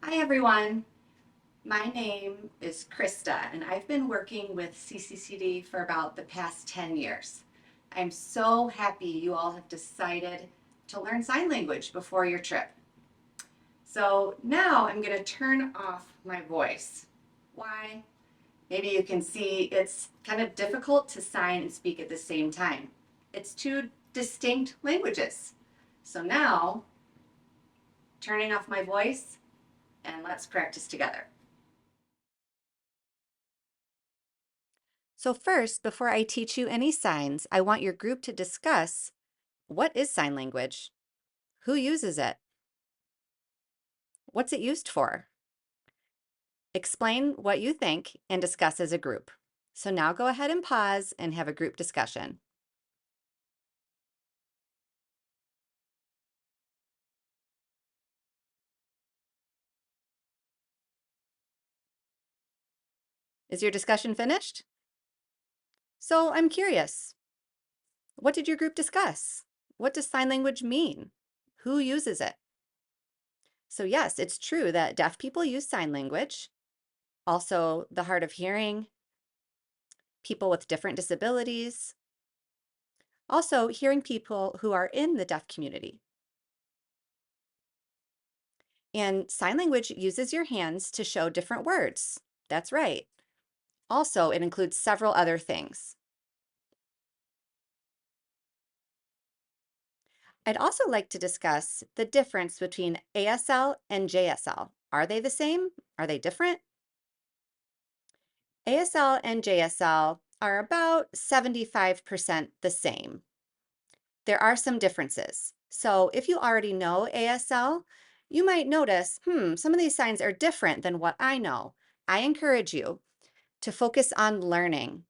Hi everyone, my name is Krista and I've been working with CCCD for about the past 10 years. I'm so happy you all have decided to learn sign language before your trip. So now I'm going to turn off my voice. Why? Maybe you can see it's kind of difficult to sign and speak at the same time. It's two distinct languages. So now, turning off my voice and let's practice together. So first, before I teach you any signs, I want your group to discuss what is sign language? Who uses it? What's it used for? Explain what you think and discuss as a group. So now go ahead and pause and have a group discussion. Is your discussion finished? So I'm curious, what did your group discuss? What does sign language mean? Who uses it? So yes, it's true that deaf people use sign language. Also, the hard of hearing, people with different disabilities, also hearing people who are in the deaf community. And sign language uses your hands to show different words. That's right. Also, it includes several other things. I'd also like to discuss the difference between ASL and JSL. Are they the same? Are they different? ASL and JSL are about 75% the same. There are some differences. So if you already know ASL, you might notice, some of these signs are different than what I know. I encourage you to focus on learning.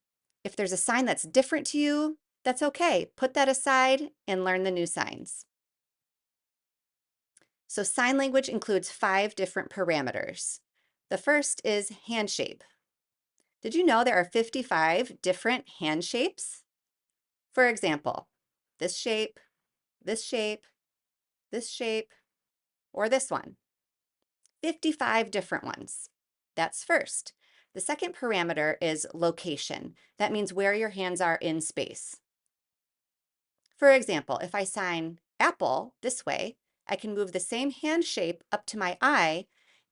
If there's a sign that's different to you, that's okay. Put that aside and learn the new signs. So sign language includes 5 different parameters. The first is hand shape. Did you know there are 55 different hand shapes? For example, this shape, this shape, this shape, or this one. 55 different ones. That's first. The second parameter is location. That means where your hands are in space. For example, if I sign apple this way, I can move the same hand shape up to my eye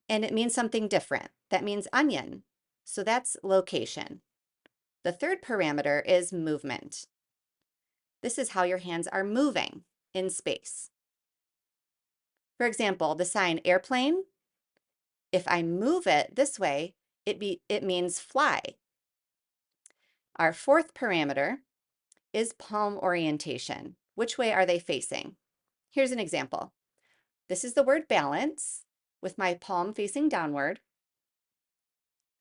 and it means something different. That means onion. So that's location. The third parameter is movement. This is how your hands are moving in space. For example, the sign airplane, if I move it this way, it means fly. Our fourth parameter is palm orientation. Which way are they facing? Here's an example. This is the word balance with my palm facing downward.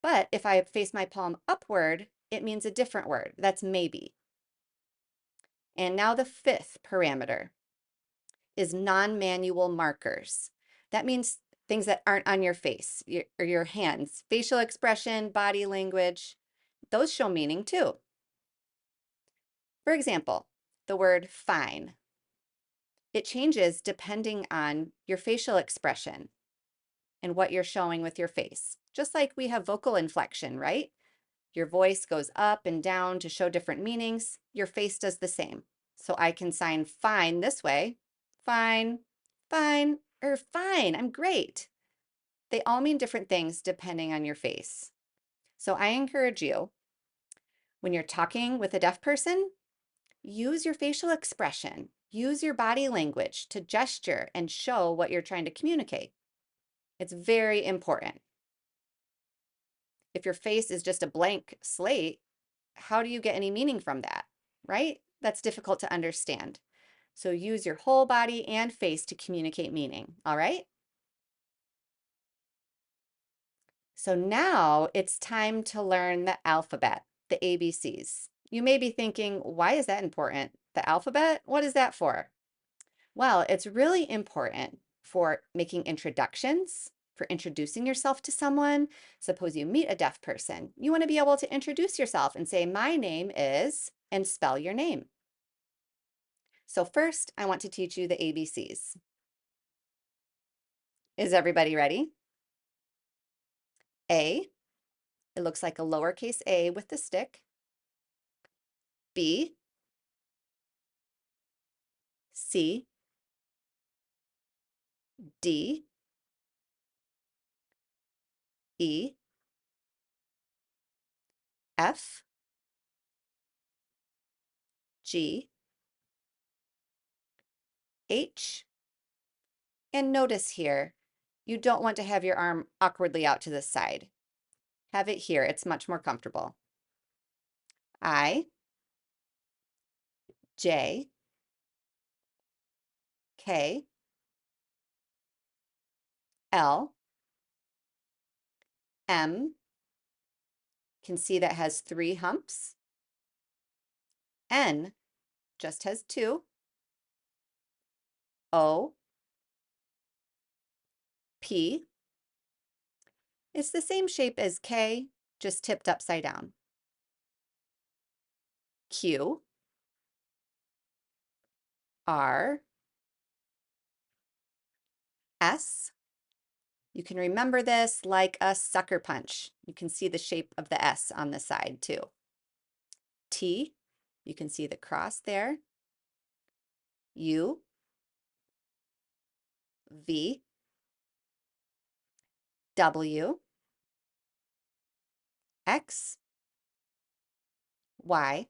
But if I face my palm upward, it means a different word. That's maybe. And now the fifth parameter is non-manual markers. That means things that aren't on your face or your hands. Facial expression, body language, those show meaning too. For example, the word fine. It changes depending on your facial expression and what you're showing with your face. Just like we have vocal inflection, right? Your voice goes up and down to show different meanings. Your face does the same. So I can sign fine this way, fine, fine, or fine, I'm great. They all mean different things depending on your face. So I encourage you, when you're talking with a deaf person, use your facial expression, use your body language to gesture and show what you're trying to communicate. It's very important. If your face is just a blank slate, how do you get any meaning from that, right? That's difficult to understand. So use your whole body and face to communicate meaning, all right? So now it's time to learn the alphabet, the ABCs. You may be thinking, why is that important? The alphabet? What is that for? Well, it's really important for making introductions, for introducing yourself to someone. Suppose you meet a deaf person. You want to be able to introduce yourself and say, my name is, and spell your name. So first, I want to teach you the ABCs. Is everybody ready? A, it looks like a lowercase a with the stick. B, C, D, E, F, G, H, and notice here, you don't want to have your arm awkwardly out to the side. Have it here, it's much more comfortable. I, J, K, L, M, can see that has 3 humps. N just has 2. O, P, it's the same shape as K, just tipped upside down. Q, R, S, you can remember this like a sucker punch. You can see the shape of the S on the side too. T, you can see the cross there. U, V, W, X, Y,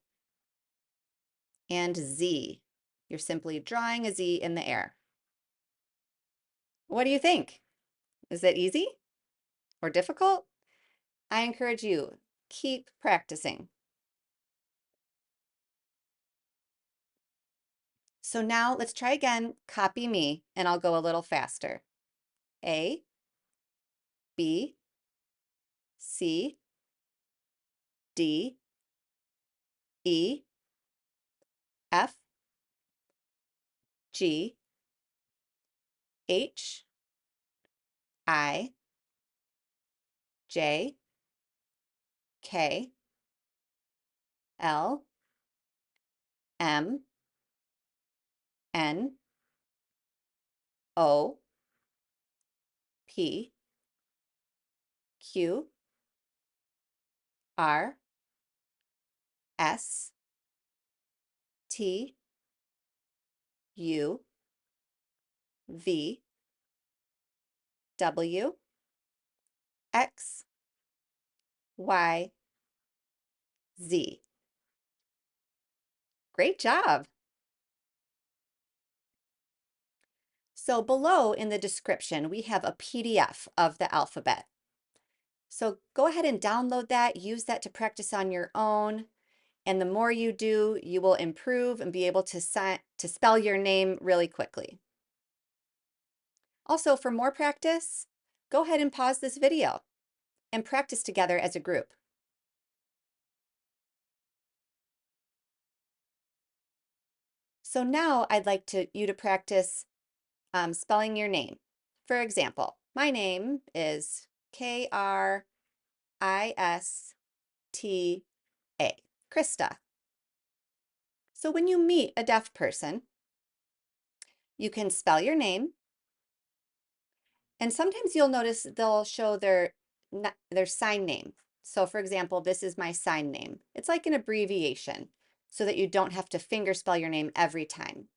and Z. You're simply drawing a Z in the air. What do you think? Is that easy or difficult? I encourage you, keep practicing. So now let's try again. Copy me, and I'll go a little faster. A, B, C, D, E, F, G, H, I, J, K, L, M, N, O, P, Q, R, S, T, U, V, W, X, Y, Z. Great job. So below in the description, we have a PDF of the alphabet. So go ahead and download that, use that to practice on your own. And the more you do, you will improve and be able to spell your name really quickly. Also, for more practice, go ahead and pause this video and practice together as a group. So now I'd like you to practice spelling your name. For example, my name is Krista, Krista. So when you meet a deaf person, you can spell your name, and sometimes you'll notice they'll show their sign name. So for example, this is my sign name. It's like an abbreviation so that you don't have to finger spell your name every time.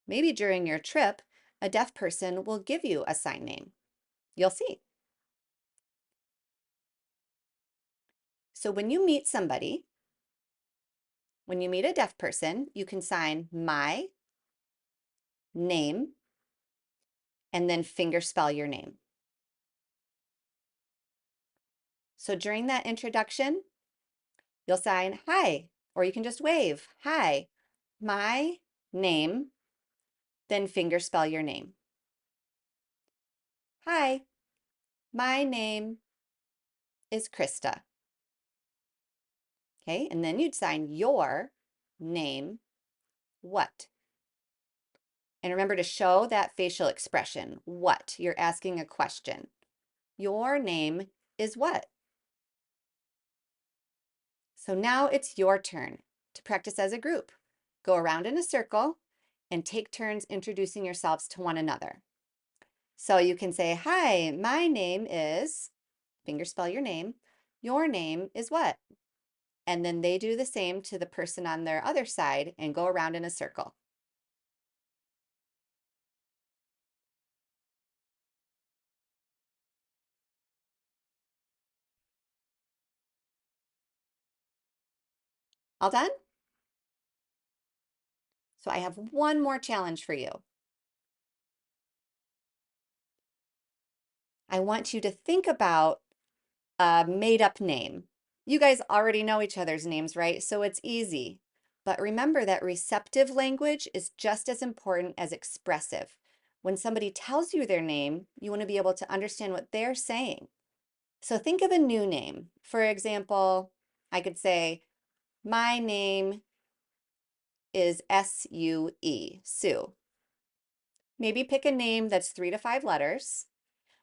Maybe during your trip, a deaf person will give you a sign name. You'll see. So when you meet somebody, when you meet a deaf person, you can sign my name and then finger spell your name. So during that introduction, you'll sign hi, or you can just wave, hi, my name, then finger spell your name. Hi, my name is Krista. Okay, and then you'd sign your name, what? And remember to show that facial expression, what? You're asking a question. Your name is what? So now it's your turn to practice as a group. Go around in a circle and take turns introducing yourselves to one another. So you can say, hi, my name is fingerspell your name is what? And then they do the same to the person on their other side and go around in a circle. All done? So I have one more challenge for you. I want you to think about a made-up name. You guys already know each other's names, right? So it's easy. But remember that receptive language is just as important as expressive. When somebody tells you their name, you want to be able to understand what they're saying. So think of a new name. For example, I could say, my name is S-U-E, Sue. Maybe pick a name that's 3 to 5 letters,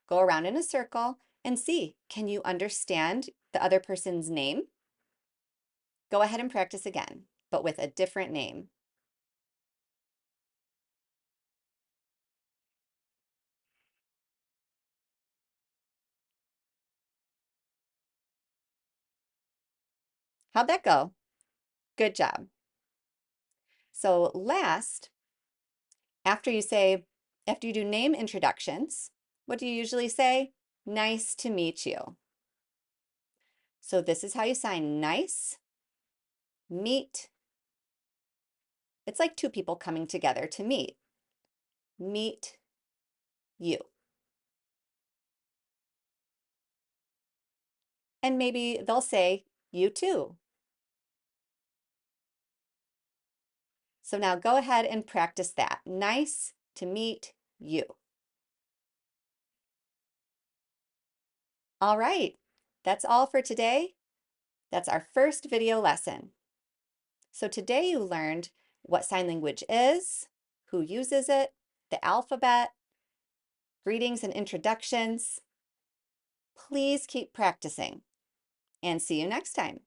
go around in a circle, and see, can you understand the other person's name? Go ahead and practice again, but with a different name. How'd that go? Good job. So last, after you do name introductions, what do you usually say? Nice to meet you. So this is how you sign nice, meet. It's like two people coming together to meet. Meet you. And maybe they'll say, you too. So now go ahead and practice that. Nice to meet you. All right, that's all for today. That's our first video lesson. So today you learned what sign language is, who uses it, the alphabet, greetings and introductions. Please keep practicing and see you next time.